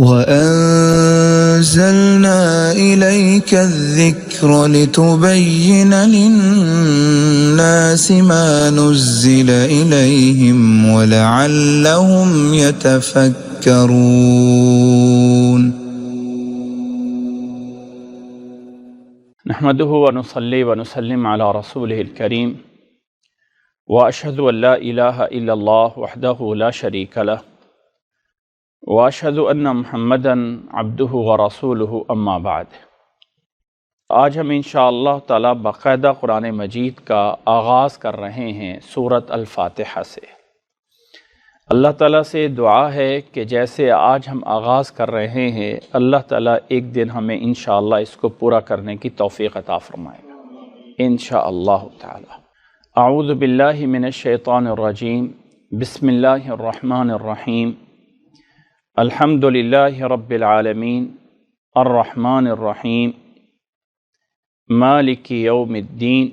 وَأَنزَلْنَا إِلَيْكَ الذِّكْرَ لِتُبَيِّنَ لِلنَّاسِ مَا نُزِّلَ إِلَيْهِمْ وَلَعَلَّهُمْ يَتَفَكَّرُونَ۔ نحمده ونصلي ونسلم على رسوله الكريم وأشهد أن لا إله إلا الله وحده لا شريك له وأشهد أن محمدا عبده ورسوله أما بعد۔ آج ہم انشاءاللہ تعالی باقاعدہ قرآن مجید کا آغاز کر رہے ہیں سورۃ الفاتحہ سے۔ اللہ تعالیٰ سے دعا ہے کہ جیسے آج ہم آغاز کر رہے ہیں، اللہ تعالیٰ ایک دن ہمیں انشاءاللہ اس کو پورا کرنے کی توفیق عطا فرمائے گا انشاءاللہ تعالیٰ۔ اعوذ باللہ من الشیطان الرجیم، بسم اللہ الرحمن الرحیم، الحمد للہ رب العالمین، الرحمن الرحیم، مالک یوم الدین،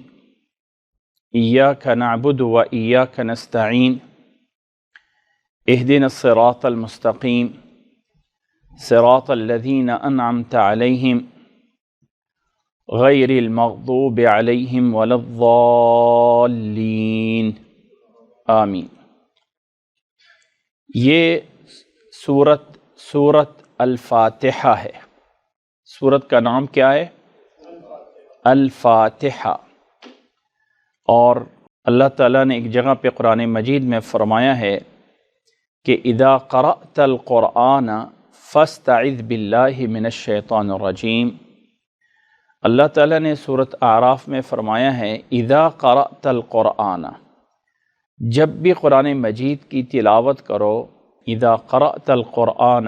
ایاک نعبد و ایاک نستعین، اہدنا الصراط المستقیم، صراط الذین انعمت علیہم غیر المغضوب علیہم ولا الضالین، آمین۔ یہ سورۃ الفاتحہ ہے۔ سورت کا نام کیا ہے؟ الفاتحہ۔ اور اللہ تعالیٰ نے ایک جگہ پہ قرآن مجید میں فرمایا ہے کہ اذا قرأت القرآن فاستعذ باللہ من الشیطان الرجیم۔ اللہ تعالیٰ نے سورۃ اعراف میں فرمایا ہے اذا قرأت القرآن، جب بھی قرآن مجید کی تلاوت کرو، اذا قرأت القرآن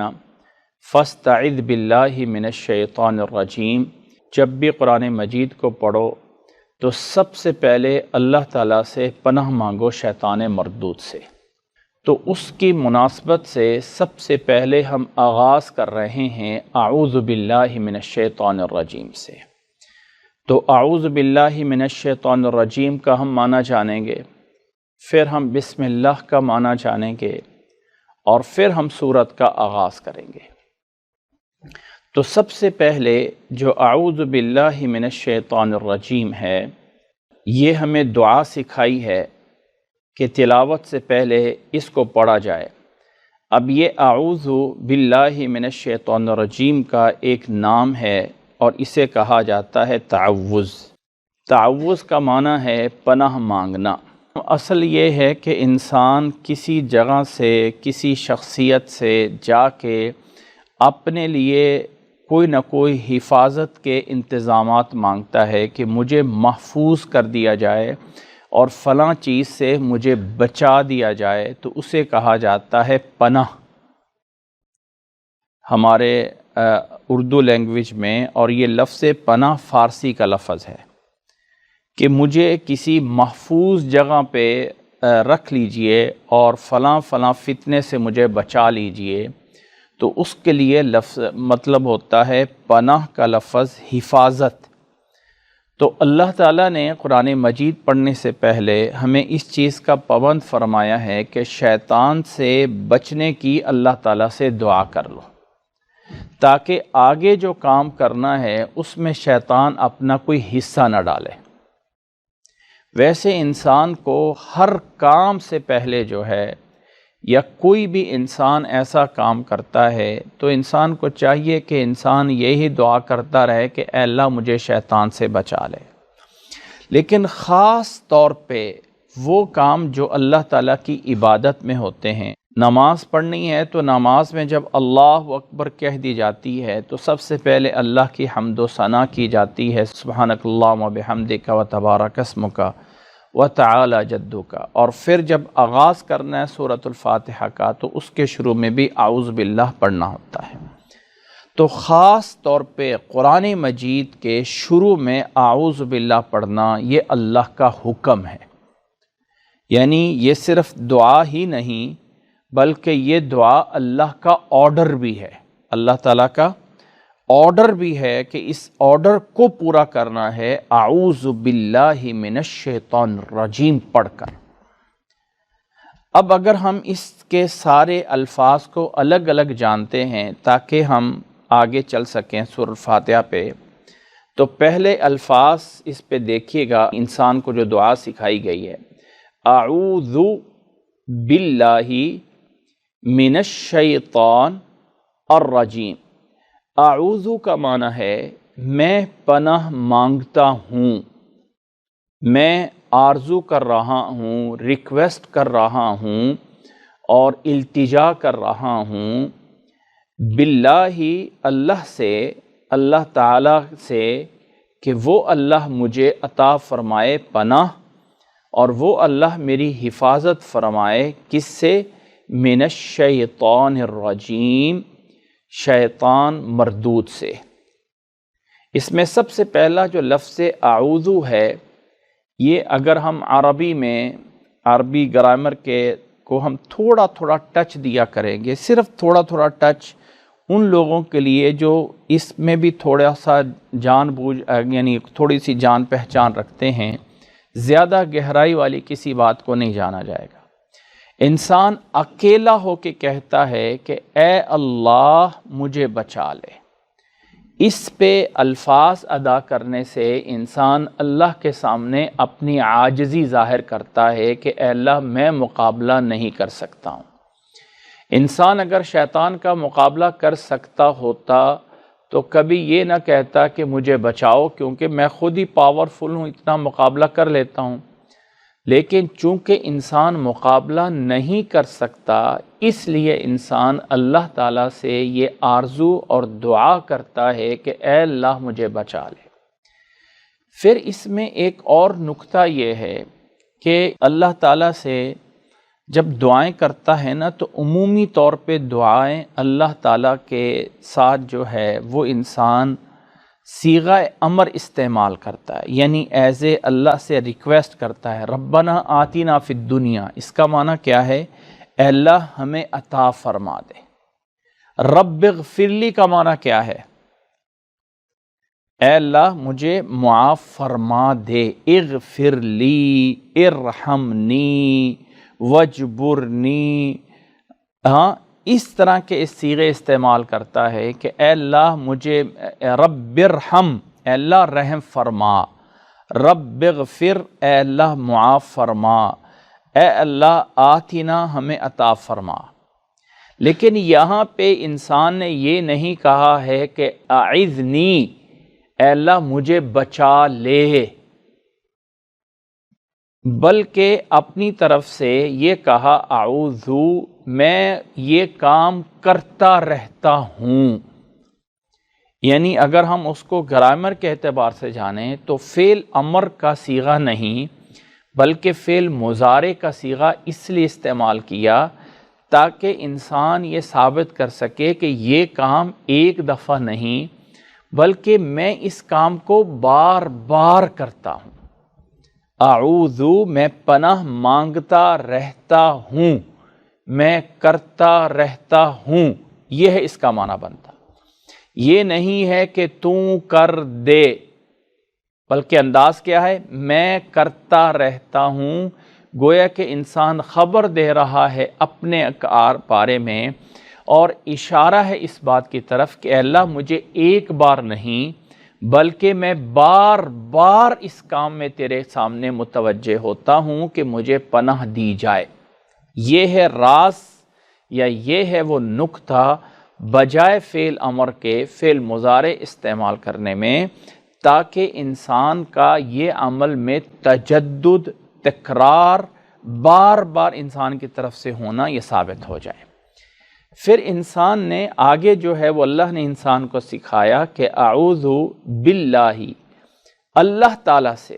فاستعذ باللہ من الشیطان الرجیم، جب بھی قرآن مجید کو پڑھو تو سب سے پہلے اللہ تعالیٰ سے پناہ مانگو شیطان مردود سے۔ تو اس کی مناسبت سے سب سے پہلے ہم آغاز کر رہے ہیں اعوذ باللہ من الشیطان الرجیم سے۔ تو اعوذ باللہ من الشیطان الرجیم کا ہم معنی جانیں گے، پھر ہم بسم اللہ کا معنی جانیں گے، اور پھر ہم سورت کا آغاز کریں گے۔ تو سب سے پہلے جو اعوذ باللہ من الشیطان الرجیم ہے، یہ ہمیں دعا سکھائی ہے کہ تلاوت سے پہلے اس کو پڑھا جائے۔ اب یہ اعوذ باللہ من الشیطان الرجیم کا ایک نام ہے اور اسے کہا جاتا ہے تعوذ۔ تعوذ کا معنی ہے پناہ مانگنا۔ اصل یہ ہے کہ انسان کسی جگہ سے، کسی شخصیت سے جا کے اپنے لیے کوئی نہ کوئی حفاظت کے انتظامات مانگتا ہے کہ مجھے محفوظ کر دیا جائے اور فلاں چیز سے مجھے بچا دیا جائے، تو اسے کہا جاتا ہے پناہ ہمارے اردو لینگویج میں۔ اور یہ لفظ پناہ فارسی کا لفظ ہے کہ مجھے کسی محفوظ جگہ پہ رکھ لیجئے اور فلاں فلاں فتنے سے مجھے بچا لیجئے، تو اس کے لیے لفظ مطلب ہوتا ہے پناہ کا لفظ حفاظت۔ تو اللہ تعالیٰ نے قرآن مجید پڑھنے سے پہلے ہمیں اس چیز کا پابند فرمایا ہے کہ شیطان سے بچنے کی اللہ تعالیٰ سے دعا کر لو، تاکہ آگے جو کام کرنا ہے اس میں شیطان اپنا کوئی حصہ نہ ڈالے۔ ویسے انسان کو ہر کام سے پہلے جو ہے، یا کوئی بھی انسان ایسا کام کرتا ہے تو انسان کو چاہیے کہ انسان یہی دعا کرتا رہے کہ اے اللہ مجھے شیطان سے بچا لے۔ لیکن خاص طور پہ وہ کام جو اللہ تعالیٰ کی عبادت میں ہوتے ہیں، نماز پڑھنی ہے تو نماز میں جب اللہ اکبر کہہ دی جاتی ہے تو سب سے پہلے اللہ کی حمد و ثنا کی جاتی ہے، سبحانک اللہم و بحمدک و تبارک اسمک وتعالی جدک۔ اور پھر جب آغاز کرنا ہے سورۃ الفاتحہ کا تو اس کے شروع میں بھی اعوذ باللہ پڑھنا ہوتا ہے۔ تو خاص طور پہ قرآن مجید کے شروع میں اعوذ باللہ پڑھنا یہ اللہ کا حکم ہے، یعنی یہ صرف دعا ہی نہیں بلکہ یہ دعا اللہ کا آرڈر بھی ہے، اللہ تعالیٰ کا آرڈر بھی ہے کہ اس آرڈر کو پورا کرنا ہے اعوذ باللہ من الشیطان الرجیم پڑھ کر۔ اب اگر ہم اس کے سارے الفاظ کو الگ الگ جانتے ہیں تاکہ ہم آگے چل سکیں سورۃ الفاتحہ پہ، تو پہلے الفاظ اس پہ دیکھیے گا، انسان کو جو دعا سکھائی گئی ہے، اعوذ باللہ من الشیطان الرجیم۔ اعوذ کا معنی ہے میں پناہ مانگتا ہوں، میں آرزو کر رہا ہوں، ریکویسٹ کر رہا ہوں اور التجا کر رہا ہوں، باللہ اللہ سے، اللہ تعالیٰ سے، کہ وہ اللہ مجھے عطا فرمائے پناہ، اور وہ اللہ میری حفاظت فرمائے کس سے؟ من الشیطان الرجیم، شیطان مردود سے۔ اس میں سب سے پہلا جو لفظ اعوذ ہے، یہ اگر ہم عربی میں عربی گرامر کو ہم تھوڑا تھوڑا ٹچ دیا کریں گے، صرف تھوڑا تھوڑا ٹچ ان لوگوں کے لیے جو اس میں بھی تھوڑا سا جان بوجھ یعنی تھوڑی سی جان پہچان رکھتے ہیں، زیادہ گہرائی والی کسی بات کو نہیں جانا جائے گا۔ انسان اکیلا ہو کے کہتا ہے کہ اے اللہ مجھے بچا لے، اس پہ الفاظ ادا کرنے سے انسان اللہ کے سامنے اپنی عاجزی ظاہر کرتا ہے کہ اے اللہ میں مقابلہ نہیں کر سکتا ہوں۔ انسان اگر شیطان کا مقابلہ کر سکتا ہوتا تو کبھی یہ نہ کہتا کہ مجھے بچاؤ، کیونکہ میں خود ہی پاورفل ہوں، اتنا مقابلہ کر لیتا ہوں۔ لیکن چونکہ انسان مقابلہ نہیں کر سکتا، اس لیے انسان اللہ تعالیٰ سے یہ آرزو اور دعا کرتا ہے کہ اے اللہ مجھے بچا لے۔ پھر اس میں ایک اور نکتہ یہ ہے کہ اللہ تعالیٰ سے جب دعائیں کرتا ہے نا، تو عمومی طور پہ دعائیں اللہ تعالیٰ کے ساتھ جو ہے وہ انسان صیغہ امر استعمال کرتا ہے، یعنی ایز اے اللہ سے ریکویسٹ کرتا ہے، ربنا آتینا فی الدنیا۔ اس کا معنی کیا ہے؟ اے اللہ ہمیں عطا فرما دے۔ رب اغفر لی کا معنی کیا ہے؟ اے اللہ مجھے معاف فرما دے۔ اغفر لی، ارحمنی، وجبرنی، اس طرح کے اس صیغے استعمال کرتا ہے کہ اے اللہ مجھے، رب ارحم، اے اللہ رحم فرما، رب اغفر، اے اللہ معاف فرما، اے اللہ آتینا ہمیں عطا فرما۔ لیکن یہاں پہ انسان نے یہ نہیں کہا ہے کہ اعذنی، اے اللہ مجھے بچا لے، بلکہ اپنی طرف سے یہ کہا اعوذ، میں یہ کام کرتا رہتا ہوں۔ یعنی اگر ہم اس کو گرامر کے اعتبار سے جانیں تو فعل امر کا صیغہ نہیں بلکہ فعل مضارع کا صیغہ اس لیے استعمال کیا تاکہ انسان یہ ثابت کر سکے کہ یہ کام ایک دفعہ نہیں بلکہ میں اس کام کو بار بار کرتا ہوں۔ اعوذ، میں پناہ مانگتا رہتا ہوں، میں کرتا رہتا ہوں، یہ ہے اس کا معنی بنتا۔ یہ نہیں ہے کہ تو کر دے، بلکہ انداز کیا ہے؟ میں کرتا رہتا ہوں، گویا کہ انسان خبر دے رہا ہے اپنے بارے میں اور اشارہ ہے اس بات کی طرف کہ اے اللہ مجھے ایک بار نہیں بلکہ میں بار بار اس کام میں تیرے سامنے متوجہ ہوتا ہوں کہ مجھے پناہ دی جائے۔ یہ ہے راز یا یہ ہے وہ نکتہ بجائے فعل امر کے فعل مضارع استعمال کرنے میں، تاکہ انسان کا یہ عمل میں تجدد، تکرار، بار بار انسان کی طرف سے ہونا یہ ثابت ہو جائے۔ پھر انسان نے آگے جو ہے وہ اللہ نے انسان کو سکھایا کہ اعوذ باللہ، اللہ تعالیٰ سے۔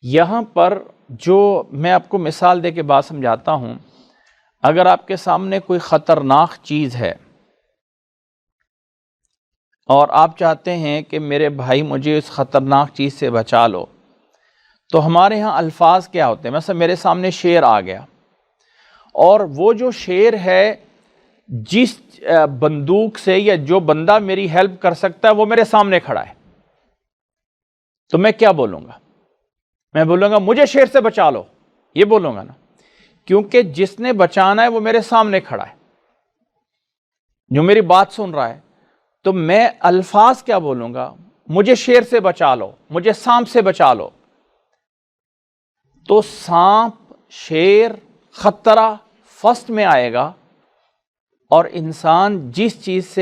یہاں پر جو میں آپ کو مثال دے کے بات سمجھاتا ہوں، اگر آپ کے سامنے کوئی خطرناک چیز ہے اور آپ چاہتے ہیں کہ میرے بھائی مجھے اس خطرناک چیز سے بچا لو، تو ہمارے ہاں الفاظ کیا ہوتے ہیں؟ مثلا میرے سامنے شیر آ گیا اور وہ جو شیر ہے جس بندوق سے یا جو بندہ میری ہیلپ کر سکتا ہے وہ میرے سامنے کھڑا ہے، تو میں کیا بولوں گا؟ میں بولوں گا مجھے شیر سے بچا لو، یہ بولوں گا نا، کیونکہ جس نے بچانا ہے وہ میرے سامنے کھڑا ہے، جو میری بات سن رہا ہے، تو میں الفاظ کیا بولوں گا؟ مجھے شیر سے بچا لو، مجھے سانپ سے بچا لو، تو سانپ، شیر، خطرہ فسٹ میں آئے گا، اور انسان جس چیز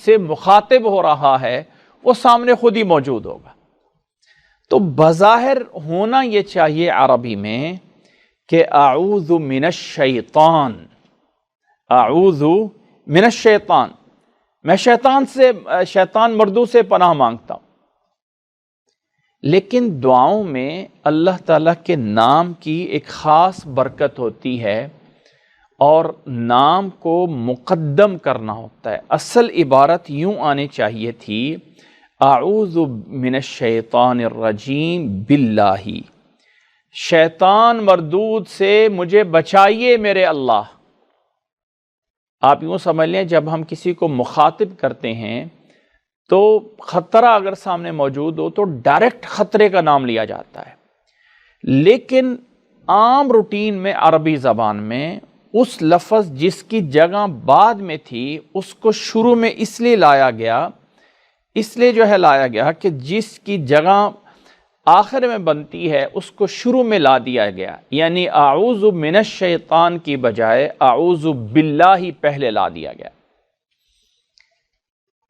سے مخاطب ہو رہا ہے وہ سامنے خود ہی موجود ہوگا۔ تو بظاہر ہونا یہ چاہیے عربی میں کہ اعوذ من الشیطان، اعوذ من الشیطان، میں شیطان مردود سے پناہ مانگتا ہوں۔ لیکن دعاؤں میں اللہ تعالیٰ کے نام کی ایک خاص برکت ہوتی ہے، اور نام کو مقدم کرنا ہوتا ہے۔ اصل عبارت یوں آنی چاہیے تھی، اعوذ من الشیطان الرجیم باللہ، شیطان مردود سے مجھے بچائیے میرے اللہ۔ آپ یوں سمجھ لیں، جب ہم کسی کو مخاطب کرتے ہیں تو خطرہ اگر سامنے موجود ہو تو ڈائریکٹ خطرے کا نام لیا جاتا ہے، لیکن عام روٹین میں عربی زبان میں اس لفظ جس کی جگہ بعد میں تھی اس کو شروع میں اس لیے لایا گیا کہ جس کی جگہ آخر میں بنتی ہے اس کو شروع میں لا دیا گیا، یعنی اعوذ من الشیطان کی بجائے اعوذ باللہ پہلے لا دیا گیا۔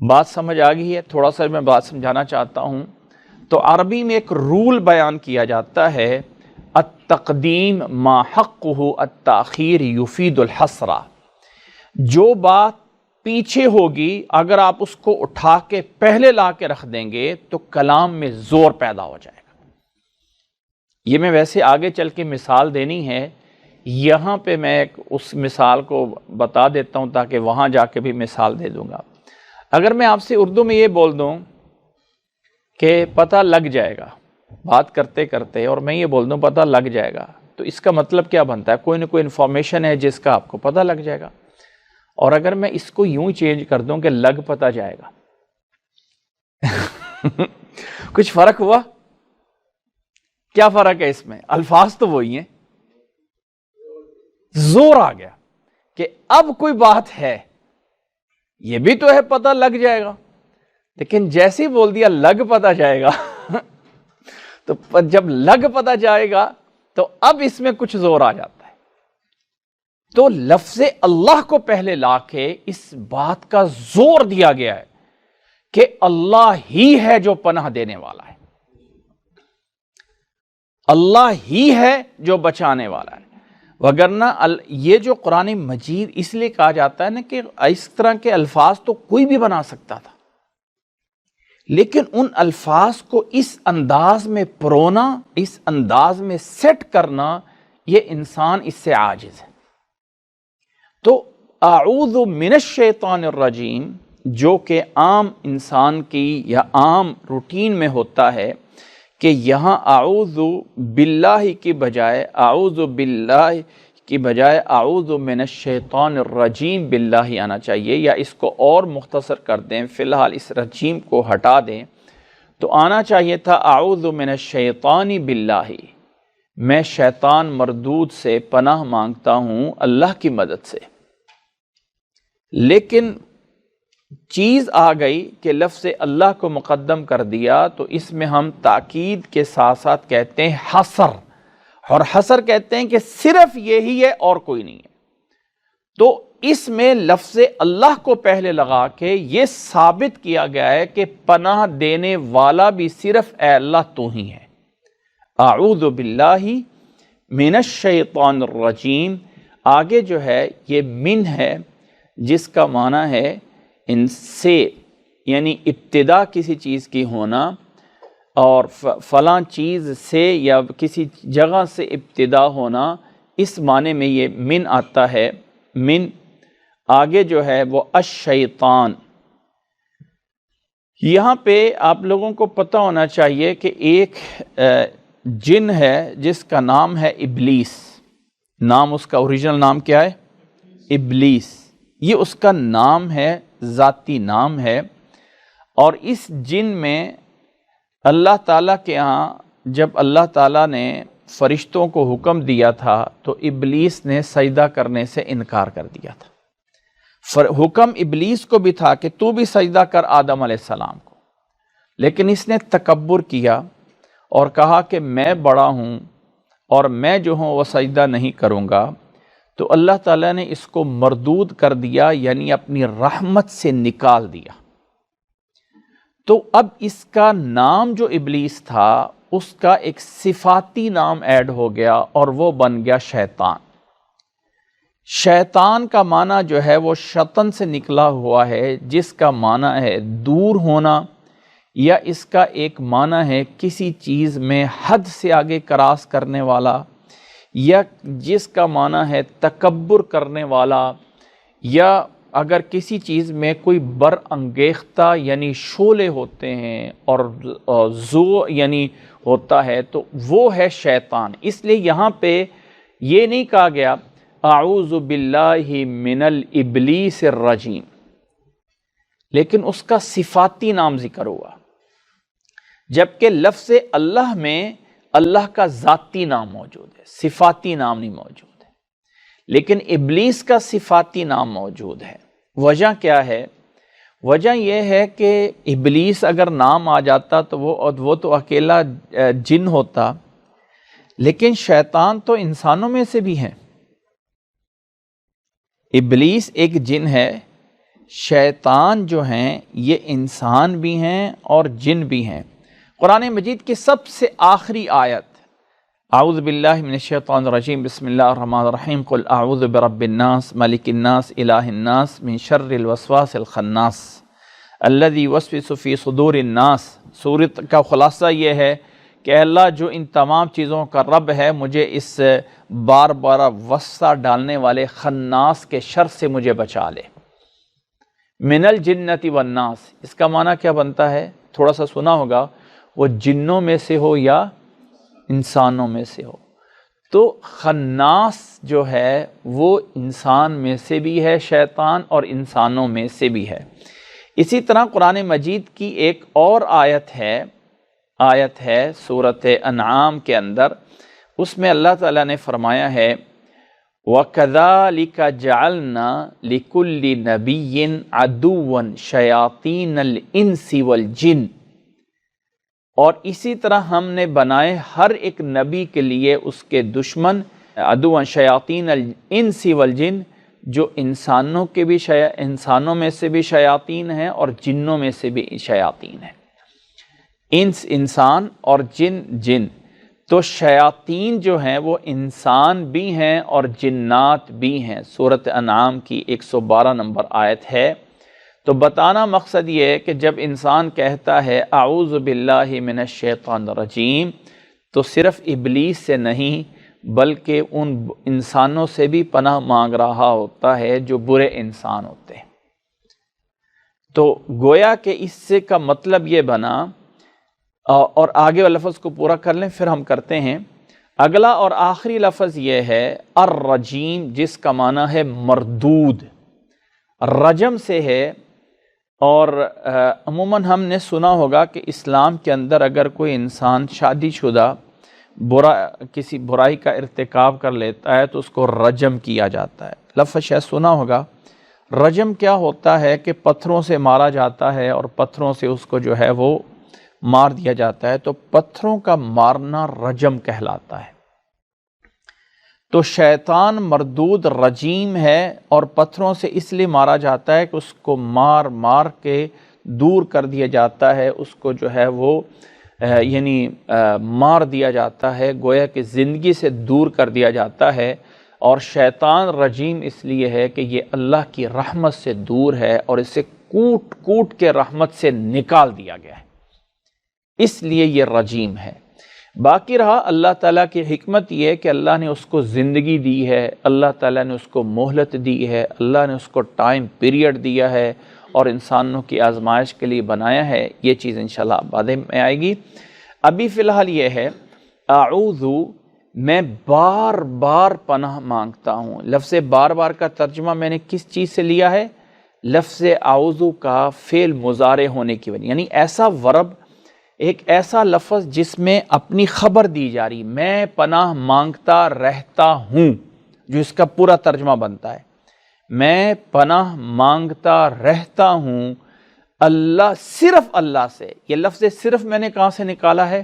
بات سمجھ آ گئی ہے؟ تھوڑا سا میں بات سمجھانا چاہتا ہوں۔ تو عربی میں ایک رول بیان کیا جاتا ہے، التقدیم ما حقہ التاخیر یفید الحصر، جو بات پیچھے ہوگی اگر آپ اس کو اٹھا کے پہلے لا کے رکھ دیں گے تو کلام میں زور پیدا ہو جائے گا۔ یہ میں ویسے آگے چل کے مثال دینی ہے، یہاں پہ میں اس مثال کو بتا دیتا ہوں تاکہ وہاں جا کے بھی مثال دے دوں گا۔ اگر میں آپ سے اردو میں یہ بول دوں کہ پتہ لگ جائے گا بات کرتے کرتے، اور میں یہ بول دوں پتہ لگ جائے گا، تو اس کا مطلب کیا بنتا ہے؟ کوئی نہ کوئی انفارمیشن ہے جس کا آپ کو پتہ لگ جائے گا۔ اور اگر میں اس کو یوں چینج کر دوں کہ لگ پتہ جائے گا، کچھ فرق ہوا؟ کیا فرق ہے اس میں؟ الفاظ تو وہی ہیں، زور آ گیا کہ اب کوئی بات ہے، یہ بھی تو ہے پتہ لگ جائے گا، لیکن جیسے ہی بول دیا لگ پتہ جائے گا تو جب لگ پتہ جائے گا تو اب اس میں کچھ زور آ جاتا ہے۔ تو لفظ اللہ کو پہلے لا کے اس بات کا زور دیا گیا ہے کہ اللہ ہی ہے جو پناہ دینے والا ہے، اللہ ہی ہے جو بچانے والا ہے۔ وگرنہ یہ جو قرآن مجید اس لیے کہا جاتا ہے نا کہ اس طرح کے الفاظ تو کوئی بھی بنا سکتا تھا، لیکن ان الفاظ کو اس انداز میں پرونا، اس انداز میں سیٹ کرنا، یہ انسان اس سے عاجز ہے۔ تو اعوذ من الشیطان الرجیم جو کہ عام انسان کی یا عام روٹین میں ہوتا ہے کہ یہاں اعوذ باللہ کی بجائے اعوذ من الشیطان الرجیم باللہ آنا چاہیے، یا اس کو اور مختصر کر دیں، فی الحال اس رجیم کو ہٹا دیں، تو آنا چاہیے تھا اعوذ من الشیطان باللہ، میں شیطان مردود سے پناہ مانگتا ہوں اللہ کی مدد سے۔ لیکن چیز آ گئی کہ لفظ اللہ کو مقدم کر دیا، تو اس میں ہم تاکید کے ساتھ ساتھ کہتے ہیں حصر، اور حصر کہتے ہیں کہ صرف یہی ہے اور کوئی نہیں ہے۔ تو اس میں لفظ اللہ کو پہلے لگا کے یہ ثابت کیا گیا ہے کہ پناہ دینے والا بھی صرف اے اللہ تو ہی ہے۔ اعوذ باللہ من الشیطان الرجیم، آگے جو ہے یہ من ہے جس کا معنی ہے ان سے، یعنی ابتدا کسی چیز کی ہونا، اور فلاں چیز سے یا کسی جگہ سے ابتدا ہونا، اس معنی میں یہ من آتا ہے۔ من آگے جو ہے وہ الشیطان۔ یہاں پہ آپ لوگوں کو پتہ ہونا چاہیے کہ ایک جن ہے جس کا نام ہے ابلیس، نام اس کا اوریجنل نام کیا ہے؟ ابلیس، یہ اس کا نام ہے، ذاتی نام ہے۔ اور اس جن میں اللہ تعالیٰ کے ہاں جب اللہ تعالیٰ نے فرشتوں کو حکم دیا تھا تو ابلیس نے سجدہ کرنے سے انکار کر دیا تھا۔ حکم ابلیس کو بھی تھا کہ تو بھی سجدہ کر آدم علیہ السلام کو، لیکن اس نے تکبر کیا اور کہا کہ میں بڑا ہوں اور میں جو ہوں وہ سجدہ نہیں کروں گا، تو اللہ تعالیٰ نے اس کو مردود کر دیا، یعنی اپنی رحمت سے نکال دیا۔ تو اب اس کا نام جو ابلیس تھا اس کا ایک صفاتی نام ایڈ ہو گیا اور وہ بن گیا شیطان۔ شیطان کا معنی جو ہے وہ شطن سے نکلا ہوا ہے، جس کا معنی ہے دور ہونا، یا اس کا ایک معنی ہے کسی چیز میں حد سے آگے کراس کرنے والا، یا جس کا معنی ہے تکبر کرنے والا، یا اگر کسی چیز میں کوئی برانگیختہ یعنی شعلے ہوتے ہیں اور زو یعنی ہوتا ہے، تو وہ ہے شیطان۔ اس لیے یہاں پہ یہ نہیں کہا گیا اعوذ باللہ من الابلیس الرجیم، لیکن اس کا صفاتی نام ذکر ہوا، جبکہ لفظ اللہ میں اللہ کا ذاتی نام موجود ہے، صفاتی نام نہیں موجود ہے، لیکن ابلیس کا صفاتی نام موجود ہے۔ وجہ کیا ہے؟ وجہ یہ ہے کہ ابلیس اگر نام آ جاتا تو وہ تو اکیلا جن ہوتا، لیکن شیطان تو انسانوں میں سے بھی ہے۔ ابلیس ایک جن ہے، شیطان جو ہیں یہ انسان بھی ہیں اور جن بھی ہیں۔ قرآن مجید کی سب سے آخری آیت، اعوذ باللہ من الشیطان الرجیم، بسم اللہ الرحمن الرحیم، قل اعوذ برب الناس ملک الناس الہ الناس من شر الوسواس الخناس الذی یوسوس فی صدور الناس۔ سورت کا خلاصہ یہ ہے کہ اللہ جو ان تمام چیزوں کا رب ہے، مجھے اس بار بار وسوسہ ڈالنے والے خناس کے شر سے مجھے بچا لے۔ من الجنۃ والناس، اس کا معنی کیا بنتا ہے؟ تھوڑا سا سنا ہوگا، وہ جنوں میں سے ہو یا انسانوں میں سے ہو۔ تو خناس جو ہے وہ انسان میں سے بھی ہے شیطان، اور انسانوں میں سے بھی ہے۔ اسی طرح قرآن مجید کی ایک اور آیت ہے سورۃ انعام کے اندر، اس میں اللہ تعالیٰ نے فرمایا ہے وَكَذَلِكَ جَعَلْنَا لِكُلِّ نَبِيٍّ عَدُوًّا شَيَاطِينَ الْإِنسِ وَالْجِنِّ، اور اسی طرح ہم نے بنائے ہر ایک نبی کے لیے اس کے دشمن، عدوًا شیاطین الانس والجن، جو انسانوں میں سے بھی شیاطین ہیں اور جنوں میں سے بھی شیاطین ہیں۔ انس انسان اور جن جن، تو شیاطین جو ہیں وہ انسان بھی ہیں اور جنات بھی ہیں۔ سورۃ انعام کی 112 نمبر آیت ہے۔ تو بتانا مقصد یہ ہے کہ جب انسان کہتا ہے اعوذ باللہ من الشیطان الرجیم، تو صرف ابلیس سے نہیں بلکہ ان انسانوں سے بھی پناہ مانگ رہا ہوتا ہے جو برے انسان ہوتے ہیں۔ تو گویا کہ اس سے کا مطلب یہ بنا، اور آگے والے لفظ کو پورا کر لیں پھر ہم کرتے ہیں۔ اگلا اور آخری لفظ یہ ہے الرجیم، جس کا معنی ہے مردود، رجم سے ہے۔ اور عموماً ہم نے سنا ہوگا کہ اسلام کے اندر اگر کوئی انسان شادی شدہ کسی برائی کا ارتکاب کر لیتا ہے تو اس کو رجم کیا جاتا ہے۔ لفظ شاید سنا ہوگا۔ رجم کیا ہوتا ہے کہ پتھروں سے مارا جاتا ہے اور پتھروں سے اس کو جو ہے وہ مار دیا جاتا ہے، تو پتھروں کا مارنا رجم کہلاتا ہے۔ تو شیطان مردود رجیم ہے، اور پتھروں سے اس لیے مارا جاتا ہے کہ اس کو مار مار کے دور کر دیا جاتا ہے، اس کو جو ہے وہ یعنی مار دیا جاتا ہے، گویا کہ زندگی سے دور کر دیا جاتا ہے۔ اور شیطان رجیم اس لیے ہے کہ یہ اللہ کی رحمت سے دور ہے اور اسے کوٹ کوٹ کے رحمت سے نکال دیا گیا ہے، اس لیے یہ رجیم ہے۔ باقی رہا اللہ تعالیٰ کی حکمت یہ ہے کہ اللہ نے اس کو زندگی دی ہے، اللہ تعالیٰ نے اس کو مہلت دی ہے، اللہ نے اس کو ٹائم پیریڈ دیا ہے اور انسانوں کی آزمائش کے لیے بنایا ہے۔ یہ چیز انشاءاللہ بعد میں آئے گی۔ ابھی فی الحال یہ ہے اعوذ، میں بار بار پناہ مانگتا ہوں۔ لفظ بار بار کا ترجمہ میں نے کس چیز سے لیا ہے؟ لفظ اعوذ کا فعل مضارع ہونے کی وجہ، یعنی ایسا ورب ایک ایسا لفظ جس میں اپنی خبر دی جا رہی، میں پناہ مانگتا رہتا ہوں، جو اس کا پورا ترجمہ بنتا ہے، میں پناہ مانگتا رہتا ہوں اللہ، صرف اللہ سے۔ یہ لفظ صرف میں نے کہاں سے نکالا ہے؟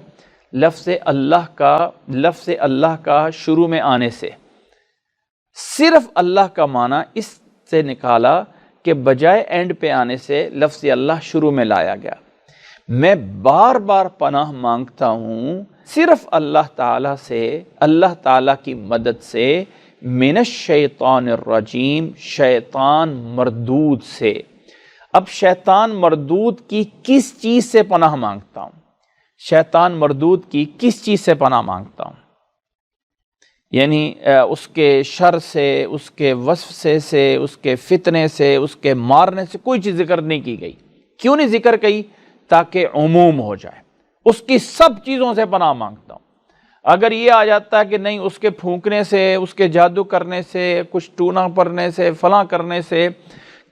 لفظ اللہ کا شروع میں آنے سے۔ صرف اللہ کا معنی اس سے نکالا کہ بجائے اینڈ پہ آنے سے لفظ اللہ شروع میں لایا گیا۔ میں بار بار پناہ مانگتا ہوں صرف اللہ تعالیٰ سے، اللہ تعالیٰ کی مدد سے، من الشیطان الرجیم، شیطان مردود سے۔ اب شیطان مردود کی کس چیز سے پناہ مانگتا ہوں؟ شیطان مردود کی کس چیز سے پناہ مانگتا ہوں؟ یعنی اس کے شر سے، اس کے وسوسے سے، اس کے فتنے سے، اس کے مارنے سے کوئی چیز ذکر نہیں کی گئی۔ کیوں نہیں ذکر کی؟ تاکہ عموم ہو جائے، اس کی سب چیزوں سے پناہ مانگتا ہوں۔ اگر یہ آ جاتا ہے کہ نہیں، اس کے پھونکنے سے، اس کے جادو کرنے سے، کچھ ٹونا پڑنے سے، فلاں کرنے سے،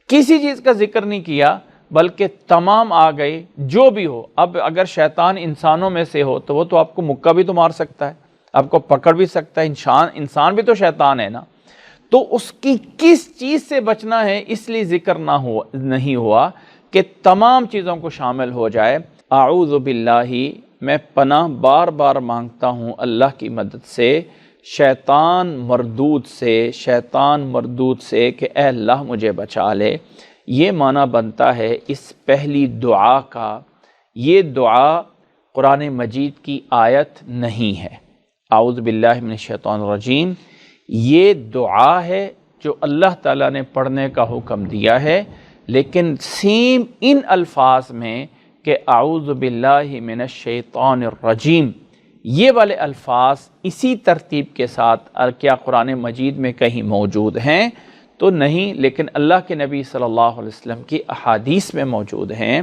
کسی چیز کا ذکر نہیں کیا بلکہ تمام آ گئی، جو بھی ہو۔ اب اگر شیطان انسانوں میں سے ہو تو وہ تو آپ کو مکہ بھی تو مار سکتا ہے، آپ کو پکڑ بھی سکتا ہے، انسان بھی تو شیطان ہے نا۔ تو اس کی کس چیز سے بچنا ہے اس لیے ذکر نہیں ہوا کہ تمام چیزوں کو شامل ہو جائے۔ اعوذ باللہ، میں پناہ بار بار مانگتا ہوں اللہ کی مدد سے شیطان مردود سے کہ اے اللہ مجھے بچا لے۔ یہ معنی بنتا ہے اس پہلی دعا کا۔ یہ دعا قرآن مجید کی آیت نہیں ہے، اعوذ باللہ من الشیطان الرجیم۔ یہ دعا ہے جو اللہ تعالیٰ نے پڑھنے کا حکم دیا ہے، لیکن سیم ان الفاظ میں کہ اعوذ باللہ من الشیطان الرجیم، یہ والے الفاظ اسی ترتیب کے ساتھ کیا قرآن مجید میں کہیں موجود ہیں؟ تو نہیں، لیکن اللہ کے نبی صلی اللہ علیہ وسلم کی احادیث میں موجود ہیں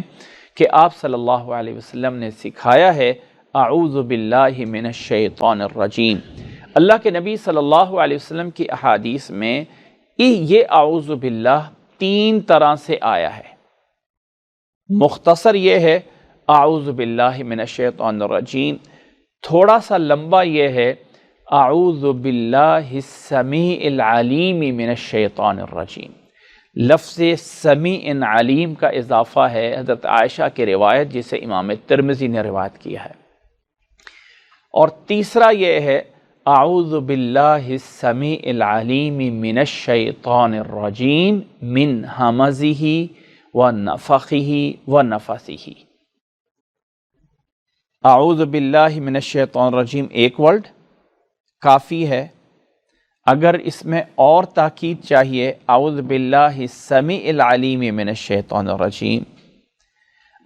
کہ آپ صلی اللہ علیہ وسلم نے سکھایا ہے اعوذ باللہ من الشیطان الرجیم۔ اللہ کے نبی صلی اللہ علیہ وسلم کی احادیث میں یہ اعوذ باللہ 3 طرح سے آیا ہے۔ مختصر یہ ہے اعوذ باللہ من الشیطان الرجیم، تھوڑا سا لمبا یہ ہے اعوذ باللہ السمیع العلیم من الشیطان الرجیم۔ لفظ سمیع علیم کا اضافہ ہے حضرت عائشہ کی روایت، جسے امام ترمذی نے روایت کیا ہے۔ اور تیسرا یہ ہے اعوذ باللہ السمیع العلیم من الشیطان الرجیم من ہمزہ ونفخہ ونفثہ۔ اعوذ باللہ من الشیطان الرجیم ایک ورڈ کافی ہے۔ اگر اس میں اور تاکید چاہیے، اعوذ باللہ السمیع العلیم من الشیطان الرجیم۔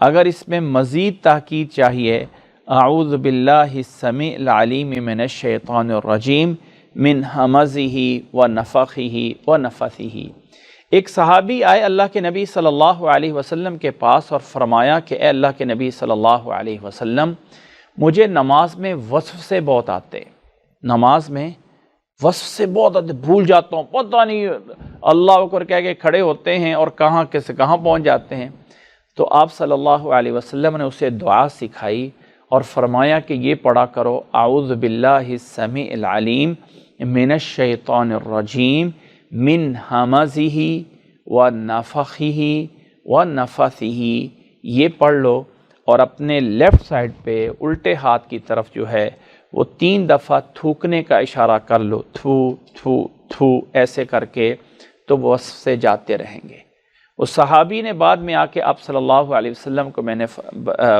اگر اس میں مزید تاکید چاہیے، اعوذ باللہ السمیع العلیم من الشیطان الرجیم من ہمزہ ونفخہ ونفثہ۔ ایک صحابی آئے اللہ کے نبی صلی اللہ علیہ وسلم کے پاس اور فرمایا کہ اے اللہ کے نبی صلی اللہ علیہ وسلم، مجھے نماز میں وسوسے بہت آتے، نماز میں وسوسے بہت آتے، بھول جاتا ہوں، پتہ نہیں اللہ اکبر کہہ کے کھڑے ہوتے ہیں اور کہاں سے کہاں پہنچ جاتے ہیں۔ تو آپ صلی اللہ علیہ وسلم نے اسے دعا سکھائی اور فرمایا کہ یہ پڑھا کرو اعوذ باللہ السمیع العلیم من الشیطان الرجیم من ہمزہ ونفخہ ونفثہ۔ یہ پڑھ لو اور اپنے لیفٹ سائڈ پہ الٹے ہاتھ کی طرف جو ہے وہ 3 دفعہ تھوکنے کا اشارہ کر لو، تھو تھو تھو ایسے کر کے، تو وہ سے جاتے رہیں گے۔ اس صحابی نے بعد میں آ کے آپ صلی اللہ علیہ وسلم کو میں نے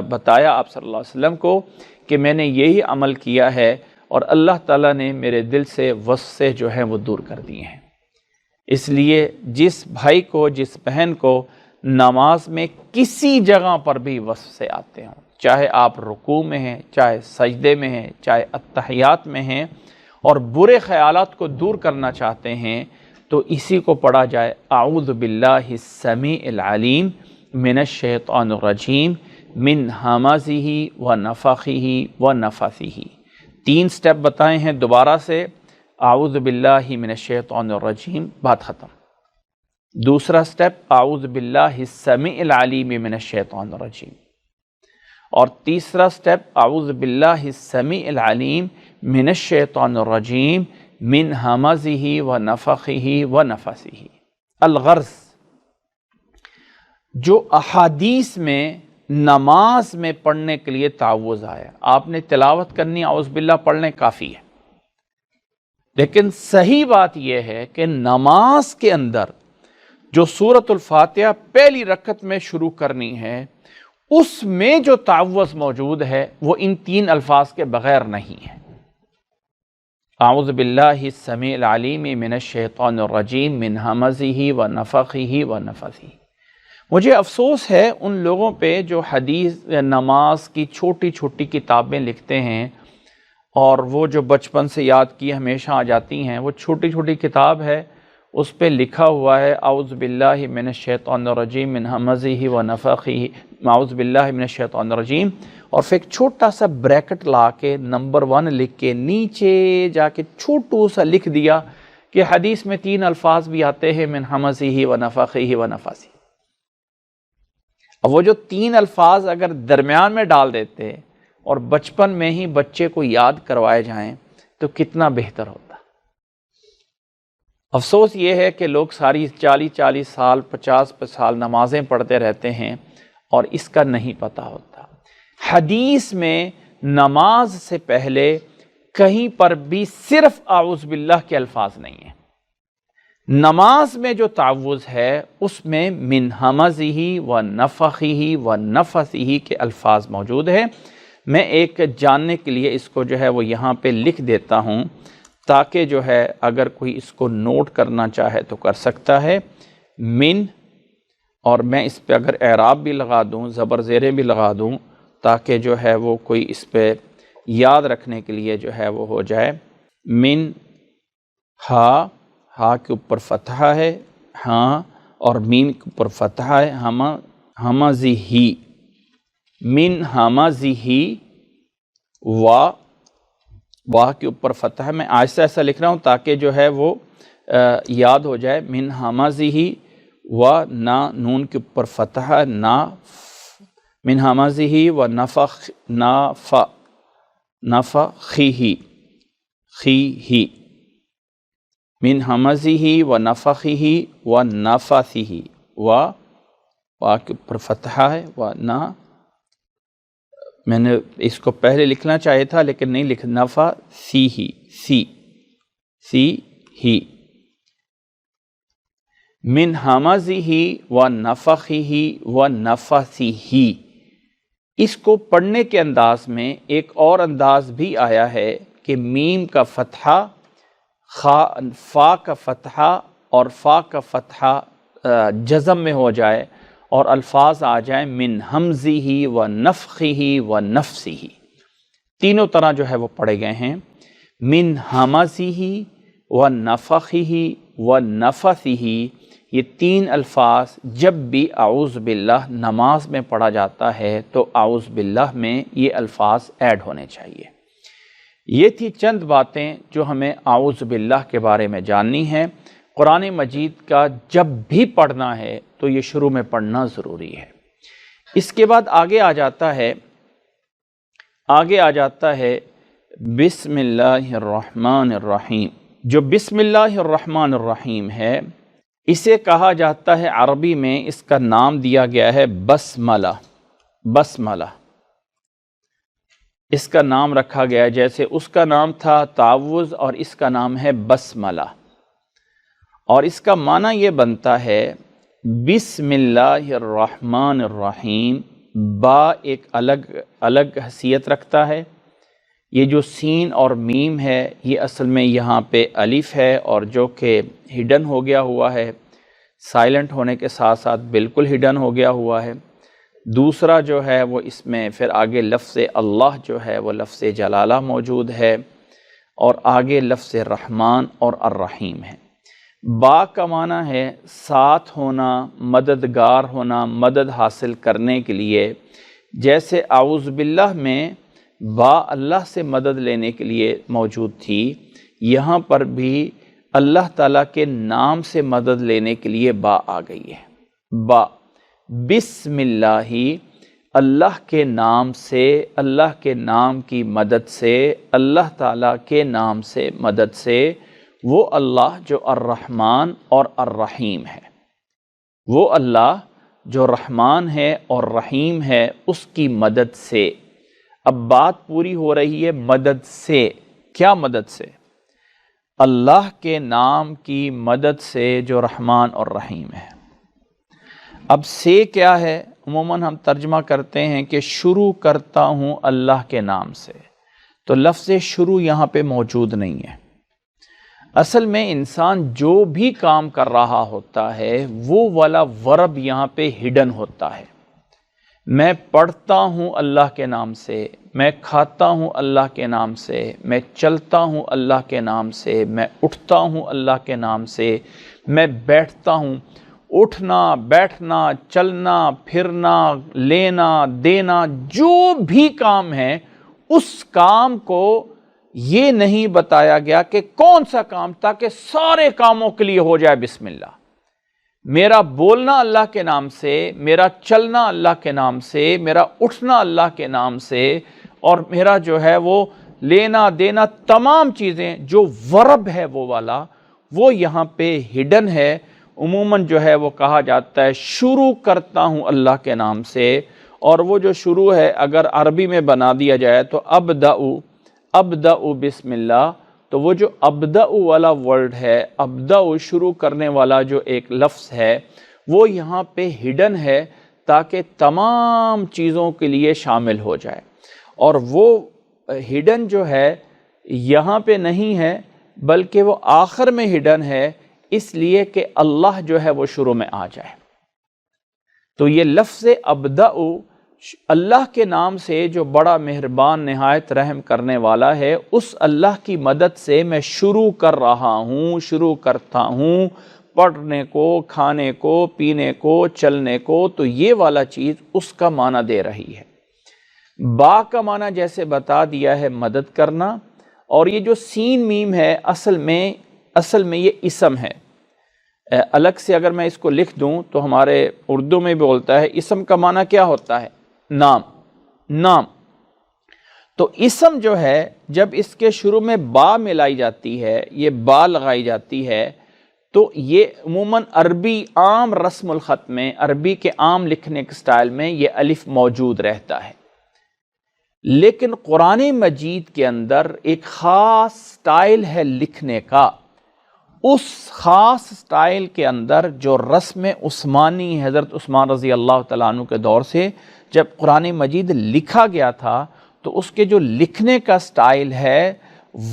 بتایا، آپ صلی اللہ علیہ وسلم کو، کہ میں نے یہی عمل کیا ہے اور اللہ تعالیٰ نے میرے دل سے وسوسے جو ہیں وہ دور کر دیے ہیں۔ اس لیے جس بھائی کو، جس بہن کو نماز میں کسی جگہ پر بھی وسوسے آتے ہوں، چاہے آپ رکوع میں ہیں، چاہے سجدے میں ہیں، چاہے اتحیات میں ہیں، اور برے خیالات کو دور کرنا چاہتے ہیں، تو اسی کو پڑھا جائے اعوذ باللہ السمیع العلیم من الشیطان الرجیم من ہمزہ ونفخہ ونفثہ۔ 3 سٹیپ بتائے ہیں دوبارہ سے، اعوذ باللہ من الشیطان الرجیم، بات ختم۔ دوسرا سٹیپ اعوذ باللہ السمیع العلیم من الشیطان الرجیم، اور تیسرا سٹیپ اعوذ باللہ السمیع العلیم من الشیطان الرجیم من ہمزہ ونفخہ ونفثہ۔ الغرض، جو احادیث میں نماز میں پڑھنے کے لیے تعوذ آیا، آپ نے تلاوت کرنی اعوذ باللہ پڑھنے کافی ہے، لیکن صحیح بات یہ ہے کہ نماز کے اندر جو سورۃ الفاتحہ پہلی رکعت میں شروع کرنی ہے، اس میں جو تعوذ موجود ہے وہ ان تین الفاظ کے بغیر نہیں ہے۔ اعوذ باللہ السمیع العلیم من الشیطان الرجیم من ہمزہ ونفخہ ونفثہ۔ مجھے افسوس ہے ان لوگوں پہ جو حدیث نماز کی چھوٹی چھوٹی کتابیں لکھتے ہیں اور وہ جو بچپن سے یاد کی ہمیشہ آ جاتی ہیں، وہ چھوٹی چھوٹی کتاب ہے، اس پہ لکھا ہوا ہے اعوذ باللہ من الشیطان الرجیم من ہمزہ ونفخہ، اعوذ باللہ من الشیطان الرجیم، اور پھر ایک چھوٹا سا بریکٹ لا کے نمبر 1 لکھ کے نیچے جا کے چھوٹو سا لکھ دیا کہ حدیث میں 3 الفاظ بھی آتے ہیں من ہمزہ ونفخہ ونفثہ۔ اب وہ جو 3 الفاظ اگر درمیان میں ڈال دیتے اور بچپن میں ہی بچے کو یاد کروائے جائیں تو کتنا بہتر ہوتا۔ افسوس یہ ہے کہ لوگ ساری 40 سال 50 سال نمازیں پڑھتے رہتے ہیں اور اس کا نہیں پتہ ہوتا۔ حدیث میں نماز سے پہلے کہیں پر بھی صرف اعوذ باللہ کے الفاظ نہیں ہیں۔ نماز میں جو تعوذ ہے اس میں من ہمزہ ونفخہ ونفثہ کے الفاظ موجود ہیں۔ میں ایک جاننے کے لیے اس کو جو ہے وہ یہاں پہ لکھ دیتا ہوں تاکہ جو ہے اگر کوئی اس کو نوٹ کرنا چاہے تو کر سکتا ہے۔ من، اور میں اس پہ اگر اعراب بھی لگا دوں، زبر زیریں بھی لگا دوں تاکہ جو ہے وہ کوئی اس پہ یاد رکھنے کے لیے جو ہے وہ ہو جائے۔ من، ہا کے اوپر فتحہ ہے، ہاں، اور میم کے اوپر فتحہ ہے، ہمزہ، من ہمزہ، واہ کے اوپر فتح ہے۔ میں آہستہ آہستہ لکھ رہا ہوں تاکہ جو ہے وہ یاد ہو جائے۔ من ہمزہ و نا، نون کے اوپر فتح ہے، نا، من ہمزہ و نفخہ، خی، من ہمزہ و نفخہ و نفثہ، وا کے اوپر فتح ہے، و نا، میں نے اس کو پہلے لکھنا چاہیے تھا لیکن نہیں لکھ، نفثہ، سی، من ہمزہ و نفخہ و نفثہ۔ اس کو پڑھنے کے انداز میں ایک اور انداز بھی آیا ہے کہ میم کا فتحہ، فا کا فتحہ اور فا کا فتحہ جزم میں ہو جائے اور الفاظ آ جائیں من ہمزہ و نفخہ و نفثہ۔ تینوں طرح جو ہے وہ پڑھے گئے ہیں۔ من ہمزہ و نفخہ و نفثہ، یہ 3 الفاظ جب بھی اعوذ باللہ نماز میں پڑھا جاتا ہے تو اعوذ باللہ میں یہ الفاظ ایڈ ہونے چاہیے۔ یہ تھی چند باتیں جو ہمیں اعوذ باللہ کے بارے میں جاننی ہے۔ قرآن مجید کا جب بھی پڑھنا ہے تو یہ شروع میں پڑھنا ضروری ہے۔ اس کے بعد آگے آ جاتا ہے بسم اللہ الرحمن الرحیم۔ جو بسم اللہ الرحمن الرحیم ہے، اسے کہا جاتا ہے عربی میں، اس کا نام دیا گیا ہے بسملہ، اس کا نام رکھا گیا ہے، جیسے اس کا نام تھا تعوذ اور اس کا نام ہے بسملہ، اور اس کا معنی یہ بنتا ہے بسم اللہ الرحمن الرحیم۔ با ایک الگ حیثیت رکھتا ہے، یہ جو سین اور میم ہے یہ اصل میں یہاں پہ الف ہے اور جو کہ ہڈن ہو گیا ہوا ہے، سائلنٹ ہونے کے ساتھ ساتھ بالکل ہڈن ہو گیا ہوا ہے۔ دوسرا جو ہے وہ اس میں پھر آگے لفظ اللہ جو ہے وہ لفظ جلالہ موجود ہے، اور آگے لفظ رحمان اور الرحیم ہے۔ با کا معنی ہے ساتھ ہونا، مددگار ہونا، مدد حاصل کرنے کے لیے۔ جیسے اعوذ باللہ میں با اللہ سے مدد لینے کے لیے موجود تھی، یہاں پر بھی اللہ تعالیٰ کے نام سے مدد لینے کے لیے با آ گئی ہے۔ با، بسم اللہ، اللہ کے نام سے، اللہ کے نام کی مدد سے، اللہ تعالیٰ کے نام سے مدد سے، وہ اللہ جو الرحمن اور الرحیم ہے، وہ اللہ جو رحمان ہے اور رحیم ہے، اس کی مدد سے۔ اب بات پوری ہو رہی ہے مدد سے۔ کیا مدد سے؟ اللہ کے نام کی مدد سے جو رحمان اور رحیم ہے۔ اب سے کیا ہے؟ عموماً ہم ترجمہ کرتے ہیں کہ شروع کرتا ہوں اللہ کے نام سے، تو لفظ شروع یہاں پہ موجود نہیں ہے۔ اصل میں انسان جو بھی کام کر رہا ہوتا ہے وہ والا ورب یہاں پہ ہڈن ہوتا ہے۔ میں پڑھتا ہوں اللہ کے نام سے، میں کھاتا ہوں اللہ کے نام سے، میں چلتا ہوں اللہ کے نام سے، میں اٹھتا ہوں اللہ کے نام سے، میں بیٹھتا ہوں۔ اٹھنا، بیٹھنا، چلنا، پھرنا، لینا، دینا، جو بھی کام ہے اس کام کو یہ نہیں بتایا گیا کہ کون سا کام، تاکہ سارے کاموں کے لیے ہو جائے بسم اللہ۔ میرا بولنا اللہ کے نام سے، میرا چلنا اللہ کے نام سے، میرا اٹھنا اللہ کے نام سے، اور میرا جو ہے وہ لینا دینا، تمام چیزیں جو ورب ہے وہ والا، وہ یہاں پہ ہڈن ہے۔ عموماً جو ہے وہ کہا جاتا ہے شروع کرتا ہوں اللہ کے نام سے، اور وہ جو شروع ہے اگر عربی میں بنا دیا جائے تو ابدأ بسم اللہ، تو وہ جو ابدأ والا ورڈ ہے، ابدأ شروع کرنے والا جو ایک لفظ ہے، وہ یہاں پہ ہڈن ہے تاکہ تمام چیزوں کے لیے شامل ہو جائے، اور وہ ہڈن جو ہے یہاں پہ نہیں ہے بلکہ وہ آخر میں ہڈن ہے، اس لیے کہ اللہ جو ہے وہ شروع میں آ جائے۔ تو یہ لفظ ابدأ اللہ کے نام سے جو بڑا مہربان نہایت رحم کرنے والا ہے، اس اللہ کی مدد سے میں شروع کر رہا ہوں، شروع کرتا ہوں پڑھنے کو، کھانے کو، پینے کو، چلنے کو۔ تو یہ والا چیز اس کا معنی دے رہی ہے۔ با کا معنی جیسے بتا دیا ہے مدد کرنا، اور یہ جو سین میم ہے اصل میں یہ اسم ہے۔ الگ سے اگر میں اس کو لکھ دوں تو ہمارے اردو میں بھی بولتا ہے اسم کا معنی کیا ہوتا ہے؟ نام۔ تو اسم جو ہے جب اس کے شروع میں با ملائی جاتی ہے، یہ با لگائی جاتی ہے، تو یہ عموماً عربی عام رسم الخط میں، عربی کے عام لکھنے کے سٹائل میں یہ الف موجود رہتا ہے۔ لیکن قرآن مجید کے اندر ایک خاص سٹائل ہے لکھنے کا۔ اس خاص سٹائل کے اندر جو رسم عثمانی، حضرت عثمان رضی اللہ تعالیٰ عنہ کے دور سے جب قرآن مجید لکھا گیا تھا، تو اس کے جو لکھنے کا سٹائل ہے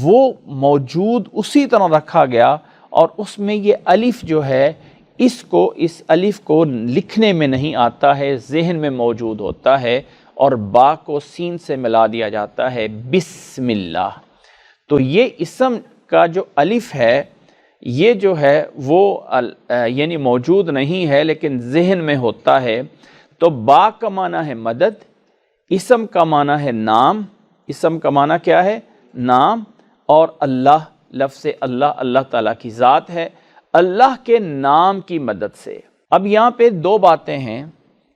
وہ موجود اسی طرح رکھا گیا، اور اس میں یہ الف جو ہے اس الف کو لکھنے میں نہیں آتا ہے، ذہن میں موجود ہوتا ہے، اور با کو سین سے ملا دیا جاتا ہے بسم اللہ۔ تو یہ اسم کا جو الف ہے یہ جو ہے وہ یعنی موجود نہیں ہے لیکن ذہن میں ہوتا ہے۔ تو با کا معنی ہے مدد، اسم کا معنی ہے نام، اسم کا معنی کیا ہے؟ نام، اور اللہ، لفظ اللہ تعالیٰ کی ذات ہے، اللہ کے نام کی مدد سے۔ اب یہاں پہ دو باتیں ہیں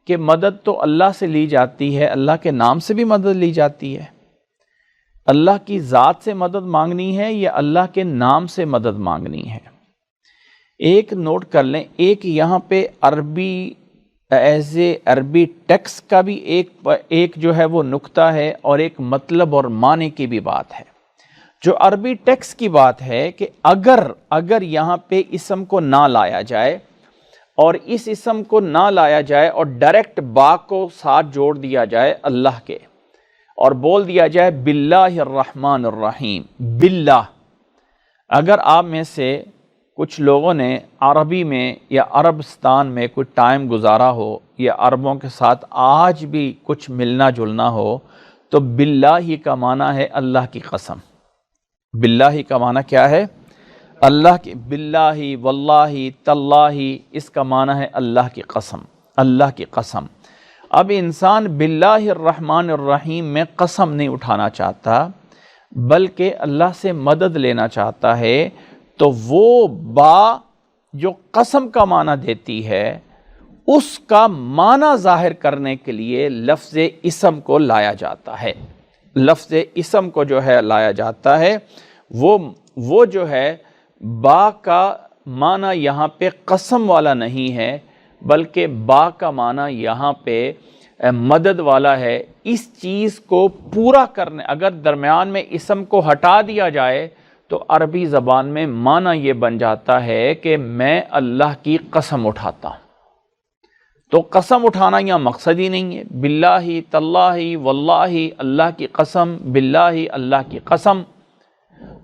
کہ مدد تو اللہ سے لی جاتی ہے، اللہ کے نام سے بھی مدد لی جاتی ہے۔ اللہ کی ذات سے مدد مانگنی ہے یا اللہ کے نام سے مدد مانگنی ہے؟ ایک نوٹ کر لیں، ایک یہاں پہ عربی ٹیکسٹ کا بھی ایک جو ہے وہ نقطہ ہے، اور ایک مطلب اور معنی کی بھی بات ہے۔ جو عربی ٹیکسٹ کی بات ہے کہ اگر یہاں پہ اسم کو نہ لایا جائے، اور اس اسم کو نہ لایا جائے اور ڈائریکٹ با کو ساتھ جوڑ دیا جائے اللہ کے، اور بول دیا جائے باللہ الرحمن الرحیم، باللہ۔ اگر آپ میں سے کچھ لوگوں نے عربی میں یا عربستان میں کچھ ٹائم گزارا ہو، یا عربوں کے ساتھ آج بھی کچھ ملنا جلنا ہو، تو باللہ کا معنی ہے اللہ کی قسم۔ باللہ کا معنی کیا ہے؟ اللہ کی، باللہ، واللہ، تاللہ، اس کا معنی ہے اللہ کی قسم، اللہ کی قسم۔ اب انسان باللہ الرحمن الرحیم میں قسم نہیں اٹھانا چاہتا بلکہ اللہ سے مدد لینا چاہتا ہے، تو وہ با جو قسم کا معنی دیتی ہے اس کا معنی ظاہر کرنے کے لیے لفظ اسم کو لایا جاتا ہے۔ لفظ اسم کو جو ہے لایا جاتا ہے، وہ جو ہے با کا معنی یہاں پہ قسم والا نہیں ہے، بلکہ با کا معنی یہاں پہ مدد والا ہے۔ اس چیز کو پورا کرنے، اگر درمیان میں اسم کو ہٹا دیا جائے تو عربی زبان میں معنی یہ بن جاتا ہے کہ میں اللہ کی قسم اٹھاتا ہوں۔ تو قسم اٹھانا یہاں مقصد ہی نہیں ہے، باللہ تاللہ واللہ، اللہ کی قسم، باللہ اللہ کی قسم۔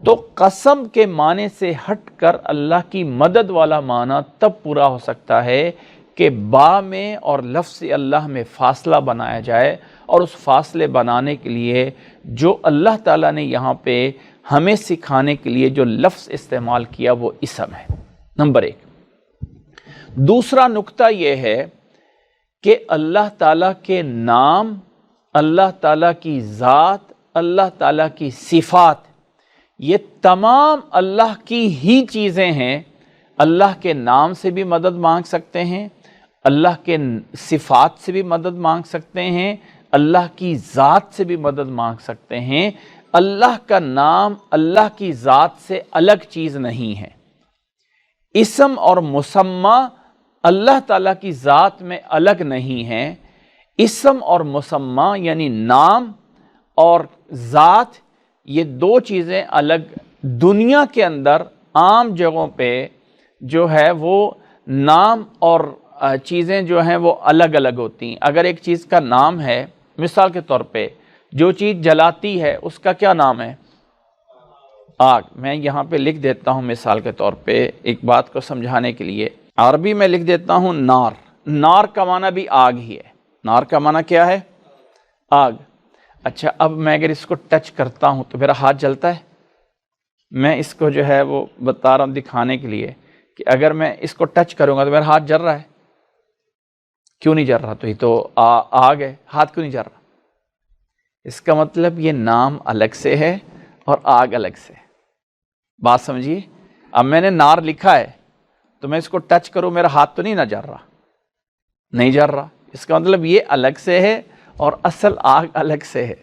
تو قسم کے معنی سے ہٹ کر اللہ کی مدد والا معنی تب پورا ہو سکتا ہے کہ با میں اور لفظ اللہ میں فاصلہ بنایا جائے، اور اس فاصلے بنانے کے لیے جو اللہ تعالیٰ نے یہاں پہ ہمیں سکھانے کے لیے جو لفظ استعمال کیا وہ اسم ہے، نمبر 1۔ دوسرا نقطہ یہ ہے کہ اللہ تعالیٰ کے نام، اللہ تعالیٰ کی ذات، اللہ تعالیٰ کی صفات، یہ تمام اللہ کی ہی چیزیں ہیں۔ اللہ کے نام سے بھی مدد مانگ سکتے ہیں، اللہ کے صفات سے بھی مدد مانگ سکتے ہیں، اللہ کی ذات سے بھی مدد مانگ سکتے ہیں۔ اللہ کا نام اللہ کی ذات سے الگ چیز نہیں ہے۔ اسم اور مسمى اللہ تعالیٰ کی ذات میں الگ نہیں ہے۔ اسم اور مسمى یعنی نام اور ذات، یہ دو چیزیں الگ، دنیا کے اندر عام جگہوں پہ جو ہے وہ نام اور چیزیں جو ہیں وہ الگ الگ ہوتی ہیں۔ اگر ایک چیز کا نام ہے، مثال کے طور پہ جو چیز جلاتی ہے اس کا کیا نام ہے؟ آگ۔ میں یہاں پہ لکھ دیتا ہوں مثال کے طور پہ ایک بات کو سمجھانے کے لیے، عربی میں لکھ دیتا ہوں نار۔ نار کا معنی بھی آگ ہی ہے۔ نار کا معنی کیا ہے؟ آگ۔ اچھا، اب میں اگر اس کو ٹچ کرتا ہوں تو میرا ہاتھ جلتا ہے؟ میں اس کو جو ہے وہ بتا رہا ہوں دکھانے کے لیے کہ اگر میں اس کو ٹچ کروں گا تو میرا ہاتھ جل رہا ہے، کیوں نہیں جل رہا؟ تو یہ تو آگ ہے، ہاتھ کیوں نہیں جل رہا؟ اس کا مطلب یہ نام الگ سے ہے اور آگ الگ سے ہے۔ بات سمجھیے؟ اب میں نے نار لکھا ہے تو میں اس کو ٹچ کروں، میرا ہاتھ تو نہیں نہ جل رہا، نہیں جل رہا، اس کا مطلب یہ الگ سے ہے اور اصل آگ الگ سے ہے۔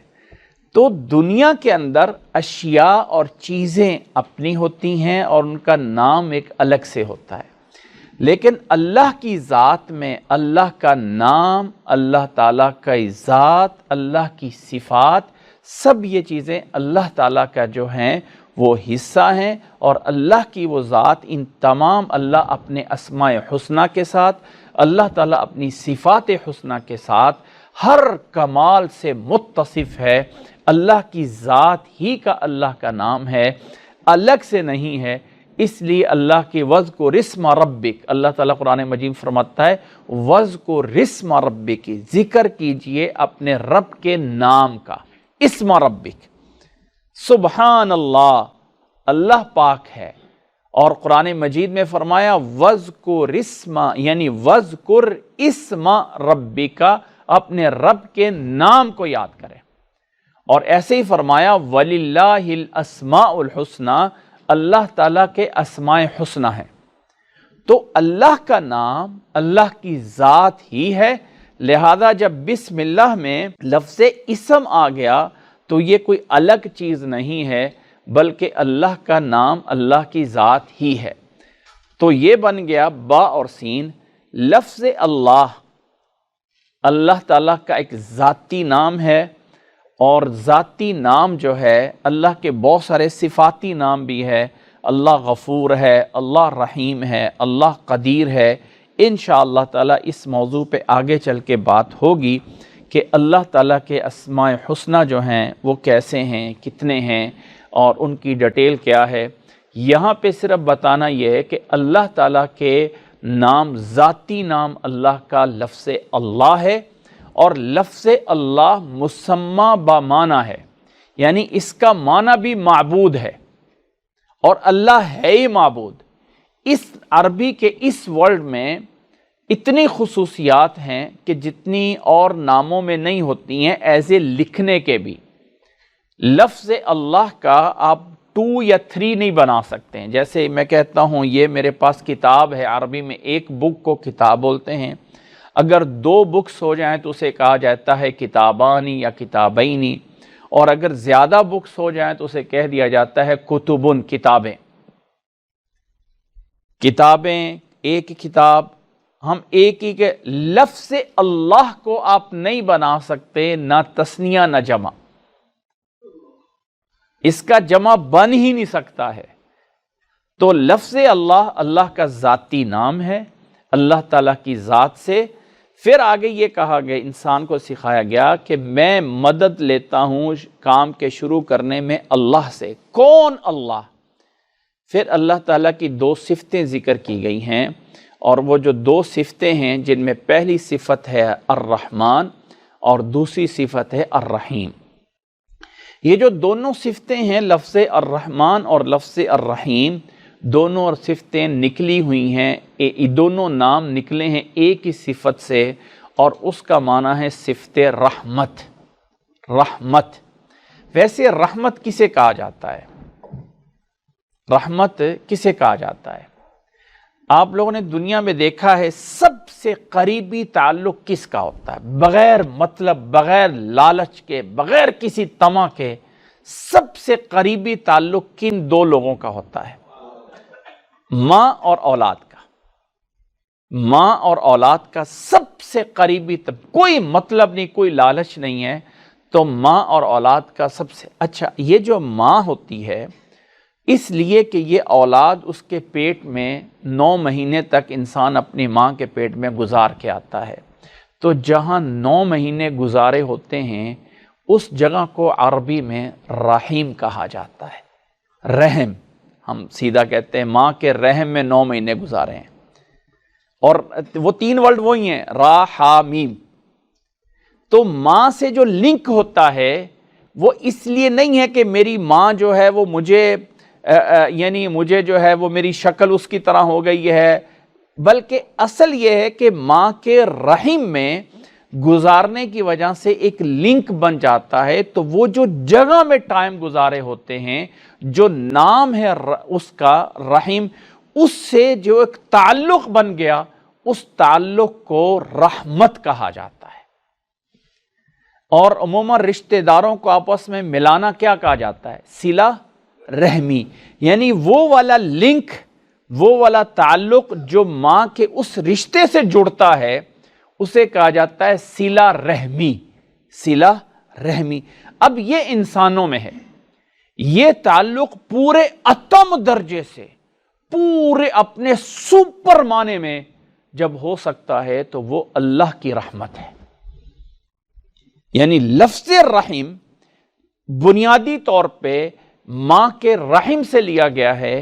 تو دنیا کے اندر اشیاء اور چیزیں اپنی ہوتی ہیں اور ان کا نام ایک الگ سے ہوتا ہے، لیکن اللہ کی ذات میں اللہ کا نام، اللہ تعالیٰ کا ذات، اللہ کی صفات، سب یہ چیزیں اللہ تعالیٰ کا جو ہیں وہ حصہ ہیں، اور اللہ کی وہ ذات، ان تمام اللہ اپنے اسماء حسنہ کے ساتھ، اللہ تعالیٰ اپنی صفات حسنہ کے ساتھ ہر کمال سے متصف ہے۔ اللہ کی ذات ہی کا اللہ کا نام ہے، الگ سے نہیں ہے۔ اس لیے اللہ کے وَاذْكُرِ اسْمَ رَبِّكَ، اللہ تعالیٰ قرآن مجید فرماتا ہے وَاذْكُرِ اسْمَ رَبِّكَ، ذکر کیجئے اپنے رب کے نام کا، اسم ربک، سبحان اللہ، اللہ پاک ہے۔ اور قرآن مجید میں فرمایا وَاذْكُرِ اسْمَ، یعنی وَاذْكُرِ اسْمَ رَبِّكَ، اپنے رب کے نام کو یاد کریں۔ اور ایسے ہی فرمایا وَلِلَّهِ الْأَسْمَاءُ الْحُسْنَى، اللہ تعالیٰ کے اسماء حسنہ ہیں۔ تو اللہ کا نام اللہ کی ذات ہی ہے، لہذا جب بسم اللہ میں لفظ اسم آ گیا تو یہ کوئی الگ چیز نہیں ہے، بلکہ اللہ کا نام اللہ کی ذات ہی ہے۔ تو یہ بن گیا با اور سین۔ لفظ اللہ، اللہ تعالیٰ کا ایک ذاتی نام ہے، اور ذاتی نام جو ہے اللہ کے بہت سارے صفاتی نام بھی ہے۔ اللہ غفور ہے، اللہ رحیم ہے، اللہ قدیر ہے۔ انشاءاللہ تعالیٰ اس موضوع پہ آگے چل کے بات ہوگی کہ اللہ تعالیٰ کے اسماء حسنہ جو ہیں وہ کیسے ہیں، کتنے ہیں، اور ان کی ڈیٹیل کیا ہے۔ یہاں پہ صرف بتانا یہ ہے کہ اللہ تعالیٰ کے نام، ذاتی نام اللہ کا لفظ اللہ ہے، اور لفظ اللہ مسمى بمعنی ہے، یعنی اس کا معنی بھی معبود ہے، اور اللہ ہے ہی معبود۔ اس عربی کے اس ورڈ میں اتنی خصوصیات ہیں کہ جتنی اور ناموں میں نہیں ہوتی ہیں، ایسے لکھنے کے بھی۔ لفظ اللہ کا آپ 2 یا 3 نہیں بنا سکتے ہیں۔ جیسے میں کہتا ہوں یہ میرے پاس کتاب ہے، عربی میں ایک بک کو کتاب بولتے ہیں، اگر 2 بکس ہو جائیں تو اسے کہا جاتا ہے کتابانی یا کتابینی، اور اگر زیادہ بکس ہو جائیں تو اسے کہہ دیا جاتا ہے کتبن، کتابیں۔ کتابیں، ایک کتاب، ہم ایک ہی کے لفظ اللہ کو آپ نہیں بنا سکتے، نہ تثنیہ نہ جمع، اس کا جمع بن ہی نہیں سکتا ہے۔ تو لفظ اللہ، اللہ کا ذاتی نام ہے، اللہ تعالیٰ کی ذات سے۔ پھر آگے یہ کہا گیا، انسان کو سکھایا گیا کہ میں مدد لیتا ہوں کام کے شروع کرنے میں اللہ سے۔ کون اللہ؟ پھر اللہ تعالیٰ کی 2 صفتیں ذکر کی گئی ہیں، اور وہ جو 2 صفتیں ہیں جن میں پہلی صفت ہے الرحمن اور دوسری صفت ہے الرحیم۔ یہ جو دونوں صفتیں ہیں، لفظ الرحمن اور لفظ الرحیم، دونوں صفتیں نکلی ہوئی ہیں، دونوں نام نکلے ہیں ایک ہی صفت سے، اور اس کا معنی ہے صفت رحمت۔ رحمت، ویسے رحمت کسے کہا جاتا ہے؟ رحمت کسے کہا جاتا ہے؟ آپ لوگوں نے دنیا میں دیکھا ہے سب سے قریبی تعلق کس کا ہوتا ہے؟ بغیر مطلب، بغیر لالچ کے، بغیر کسی طمع کے، سب سے قریبی تعلق کن 2 لوگوں کا ہوتا ہے؟ ماں اور اولاد کا۔ ماں اور اولاد کا سب سے قریبی، کوئی مطلب نہیں، کوئی لالچ نہیں ہے، تو ماں اور اولاد کا سب سے اچھا۔ یہ جو ماں ہوتی ہے، اس لیے کہ یہ اولاد اس کے پیٹ میں 9 مہینے تک انسان اپنی ماں کے پیٹ میں گزار کے آتا ہے، تو جہاں 9 مہینے گزارے ہوتے ہیں اس جگہ کو عربی میں رحیم کہا جاتا ہے۔ رحم، ہم سیدھا کہتے ہیں ماں کے رحم میں 9 مہینے گزارے ہیں، اور وہ 3 ورڈ وہی ہیں، را ہا میم۔ تو ماں سے جو لنک ہوتا ہے وہ اس لیے نہیں ہے کہ میری ماں جو ہے وہ مجھے یعنی مجھے جو ہے وہ میری شکل اس کی طرح ہو گئی ہے، بلکہ اصل یہ ہے کہ ماں کے رحم میں گزارنے کی وجہ سے ایک لنک بن جاتا ہے، تو وہ جو جگہ میں ٹائم گزارے ہوتے ہیں، جو نام ہے اس کا رحم، اس سے جو ایک تعلق بن گیا، اس تعلق کو رحمت کہا جاتا ہے۔ اور عموماً رشتہ داروں کو آپس میں ملانا کیا کہا جاتا ہے؟ صلہ رحمی، یعنی وہ والا لنک، وہ والا تعلق جو ماں کے اس رشتے سے جڑتا ہے، اسے کہا جاتا ہے صلہ رحمی۔ صلہ رحمی۔ اب یہ انسانوں میں ہے، یہ تعلق پورے اتم درجے سے، پورے اپنے سپر معنی میں جب ہو سکتا ہے تو وہ اللہ کی رحمت ہے۔ یعنی لفظ رحیم بنیادی طور پہ ماں کے رحم سے لیا گیا ہے،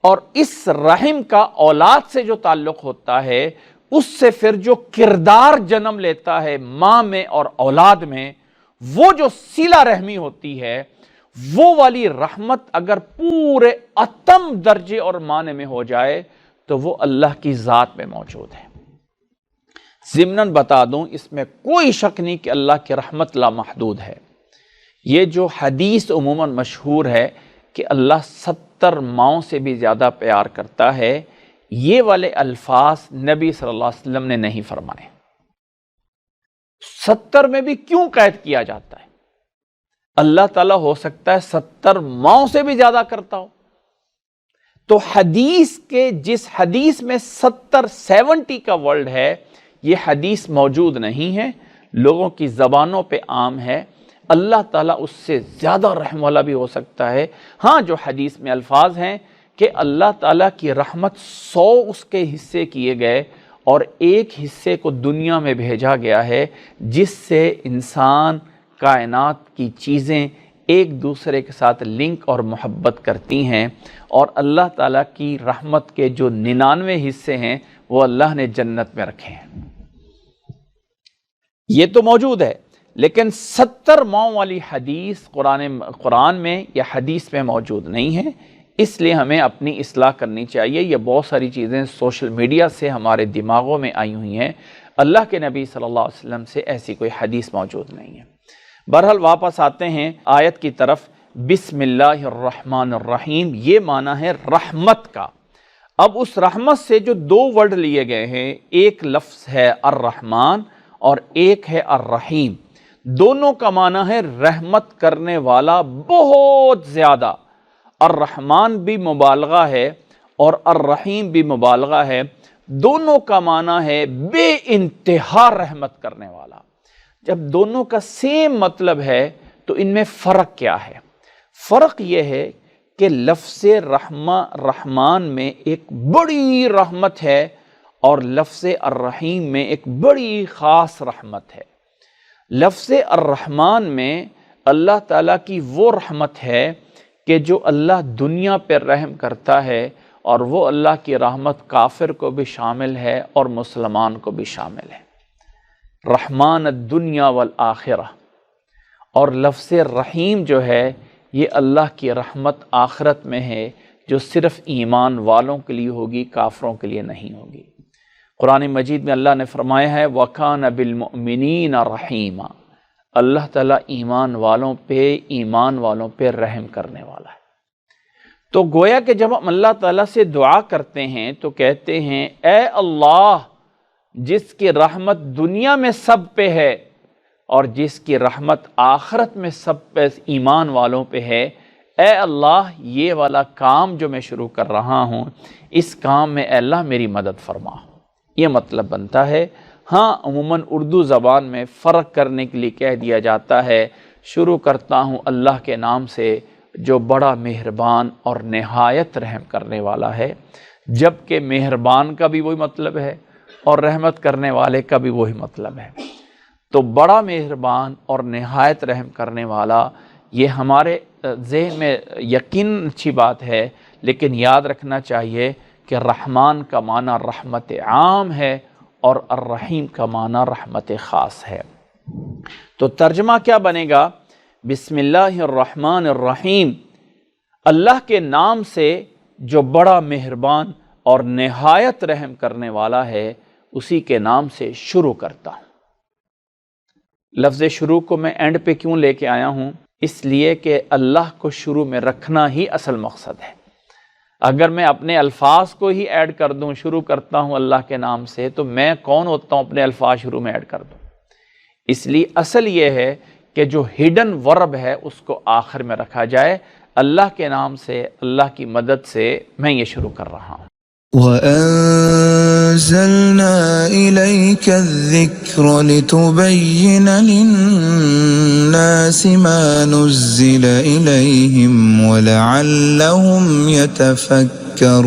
اور اس رحم کا اولاد سے جو تعلق ہوتا ہے، اس سے پھر جو کردار جنم لیتا ہے ماں میں اور اولاد میں، وہ جو صلہ رحمی ہوتی ہے، وہ والی رحمت اگر پورے اتم درجے اور معنی میں ہو جائے تو وہ اللہ کی ذات میں موجود ہے۔ ضمناً بتا دوں، اس میں کوئی شک نہیں کہ اللہ کی رحمت لامحدود ہے۔ یہ جو حدیث عموماً مشہور ہے کہ اللہ 70 ماؤں سے بھی زیادہ پیار کرتا ہے، یہ والے الفاظ نبی صلی اللہ علیہ وسلم نے نہیں فرمائے۔ 70 میں بھی کیوں قید کیا جاتا ہے؟ اللہ تعالیٰ ہو سکتا ہے 70 ماؤں سے بھی زیادہ کرتا ہو، تو حدیث کے جس حدیث میں 70 کا ورڈ ہے، یہ حدیث موجود نہیں ہے، لوگوں کی زبانوں پہ عام ہے۔ اللہ تعالیٰ اس سے زیادہ رحم والا بھی ہو سکتا ہے۔ ہاں، جو حدیث میں الفاظ ہیں کہ اللہ تعالیٰ کی رحمت 100 اس کے حصے کیے گئے، اور ایک حصے کو دنیا میں بھیجا گیا ہے، جس سے انسان، کائنات کی چیزیں ایک دوسرے کے ساتھ لنک اور محبت کرتی ہیں، اور اللہ تعالیٰ کی رحمت کے جو 99 حصے ہیں وہ اللہ نے جنت میں رکھے ہیں۔ یہ تو موجود ہے، لیکن 70 ماؤں والی حدیث قرآن میں یا حدیث میں موجود نہیں ہے، اس لیے ہمیں اپنی اصلاح کرنی چاہیے۔ یہ بہت ساری چیزیں سوشل میڈیا سے ہمارے دماغوں میں آئی ہوئی ہیں، اللہ کے نبی صلی اللہ علیہ وسلم سے ایسی کوئی حدیث موجود نہیں ہے۔ بہرحال واپس آتے ہیں آیت کی طرف۔ بسم اللہ الرحمن الرحیم، یہ معنی ہے رحمت کا۔ اب اس رحمت سے جو دو ورڈ لیے گئے ہیں، ایک لفظ ہے الرحمن اور ایک ہے الرحیم، دونوں کا معنی ہے رحمت کرنے والا بہت زیادہ۔ الرحمن بھی مبالغہ ہے اور الرحیم بھی مبالغہ ہے، دونوں کا معنی ہے بے انتہا رحمت کرنے والا۔ جب دونوں کا سیم مطلب ہے تو ان میں فرق کیا ہے؟ فرق یہ ہے کہ لفظ رحمان میں ایک بڑی رحمت ہے اور لفظ الرحیم میں ایک بڑی خاص رحمت ہے۔ لفظ الرحمن میں اللہ تعالیٰ کی وہ رحمت ہے کہ جو اللہ دنیا پر رحم کرتا ہے، اور وہ اللہ کی رحمت کافر کو بھی شامل ہے اور مسلمان کو بھی شامل ہے، رحمان الدنیا والآخرہ۔ اور لفظ رحیم جو ہے یہ اللہ کی رحمت آخرت میں ہے، جو صرف ایمان والوں کے لیے ہوگی، کافروں کے لیے نہیں ہوگی۔ قرآن مجید میں اللہ نے فرمایا ہے وَكَانَ بِالْمُؤْمِنِينَ رَحِيمًا، اللہ تعالیٰ ایمان والوں پہ رحم کرنے والا ہے۔ تو گویا کہ جب ہم اللہ تعالیٰ سے دعا کرتے ہیں تو کہتے ہیں اے اللہ جس کی رحمت دنیا میں سب پہ ہے اور جس کی رحمت آخرت میں سب پہ ایمان والوں پہ ہے، اے اللہ یہ والا کام جو میں شروع کر رہا ہوں، اس کام میں اے اللہ میری مدد فرما۔ یہ مطلب بنتا ہے۔ ہاں عموماً اردو زبان میں فرق کرنے کے لیے کہہ دیا جاتا ہے شروع کرتا ہوں اللہ کے نام سے جو بڑا مہربان اور نہایت رحم کرنے والا ہے، جبکہ مہربان کا بھی وہی مطلب ہے اور رحمت کرنے والے کا بھی وہی مطلب ہے۔ تو بڑا مہربان اور نہایت رحم کرنے والا، یہ ہمارے ذہن میں یقین اچھی بات ہے، لیکن یاد رکھنا چاہیے کہ رحمان کا معنی رحمت عام ہے اور الرحیم کا معنی رحمت خاص ہے۔ تو ترجمہ کیا بنے گا؟ بسم اللہ الرحمن الرحیم، اللہ کے نام سے جو بڑا مہربان اور نہایت رحم کرنے والا ہے، اسی کے نام سے شروع کرتا ہوں۔ لفظ شروع کو میں اینڈ پہ کیوں لے کے آیا ہوں؟ اس لیے کہ اللہ کو شروع میں رکھنا ہی اصل مقصد ہے۔ اگر میں اپنے الفاظ کو ہی ایڈ کر دوں، شروع کرتا ہوں اللہ کے نام سے، تو میں کون ہوتا ہوں اپنے الفاظ شروع میں ایڈ کر دوں؟ اس لیے اصل یہ ہے کہ جو ہڈن ورب ہے اس کو آخر میں رکھا جائے۔ اللہ کے نام سے، اللہ کی مدد سے میں یہ شروع کر رہا ہوں۔ وَأَنزَلْنَا إِلَيْكَ الذِّكْرَ لِتُبَيِّنَ لِلنَّاسِ مَا نُزِّلَ إِلَيْهِمْ وَلَعَلَّهُمْ يَتَفَكَّرُونَ۔